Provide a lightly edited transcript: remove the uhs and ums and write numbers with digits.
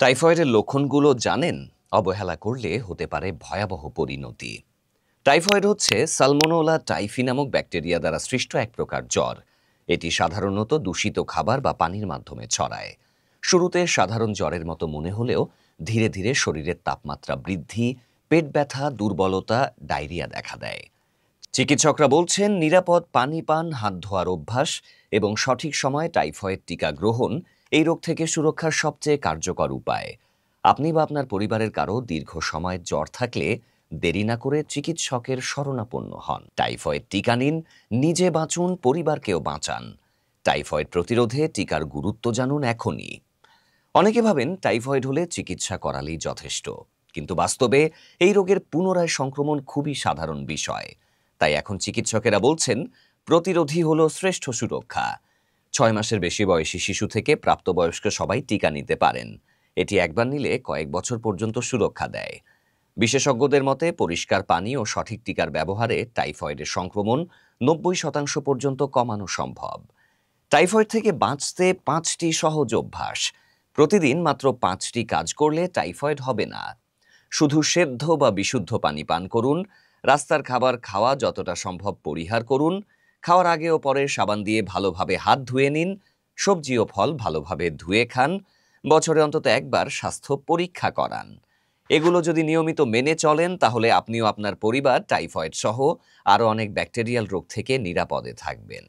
টাইফয়েডের লক্ষণগুলো জানেন? অবহেলা করলে হতে পারে ভয়াবহ পরিণতি। টাইফয়েড হচ্ছে সালমোনেলা টাইফি নামক ব্যাকটেরিয়া দ্বারা সৃষ্ট এক প্রকার জ্বর। এটি সাধারণত দূষিত খাবার বা পানির মাধ্যমে ছড়ায়। শুরুতে সাধারণ জ্বরের মতো মনে হলেও ধীরে ধীরে শরীরের তাপমাত্রা বৃদ্ধি, পেট ব্যথা, দুর্বলতা, ডায়রিয়া দেখা দেয়। চিকিৎসকরা বলছেন নিরাপদ পানি পান, হাত ধোয়ার অভ্যাস এবং সঠিক সময়ে টাইফয়েড টিকা গ্রহণ এই রোগ থেকে সুরক্ষার সবচেয়ে কার্যকর উপায়। আপনি বা আপনার পরিবারের কারো দীর্ঘ সময় জ্বর থাকলে দেরি না করে চিকিৎসকের শরণাপন্ন হন। টাইফয়েড টিকা নিন, নিজে বাঁচুন, পরিবারকেও বাঁচান। টাইফয়েড প্রতিরোধে টিকার গুরুত্ব জানুন এখনই। অনেকে ভাবেন টাইফয়েড হলে চিকিৎসা করালেই যথেষ্ট, কিন্তু বাস্তবে এই রোগের পুনরায় সংক্রমণ খুবই সাধারণ বিষয়। তাই এখন চিকিৎসকেরা বলছেন প্রতিরোধী হলো শ্রেষ্ঠ সুরক্ষা। 6 মাসের বেশি বয়সী শিশু থেকে প্রাপ্তবয়স্ক সবাই টিকা নিতে পারেন। এটি একবার নিলে কয়েক বছর পর্যন্ত সুরক্ষা দেয়। বিশেষজ্ঞদের মতে পরিষ্কার পানি ও সঠিক টিকার ব্যবহারে টাইফয়েডের সংক্রমণ 90% পর্যন্ত কমানো সম্ভব। টাইফয়েড থেকে বাঁচতে 5টি সহজ অভ্যাস। প্রতিদিন মাত্র 5টি কাজ করলে টাইফয়েড হবে না। শুধু সেদ্ধ বা বিশুদ্ধ পানি পান করুন। রাস্তার খাবার খাওয়া যতটা সম্ভব পরিহার করুন। খাওয়ার আগে ও পরে সাবান দিয়ে ভালোভাবে হাত ধুয়ে নিন। সবজি ও ফল ভালোভাবে ধুয়ে খান। বছরে অন্তত একবার স্বাস্থ্য পরীক্ষা করান। এগুলো যদি নিয়মিত মেনে চলেন তাহলে আপনিও আপনার পরিবার টাইফয়েড সহ আরও অনেক ব্যাকটেরিয়াল রোগ থেকে নিরাপদে থাকবেন।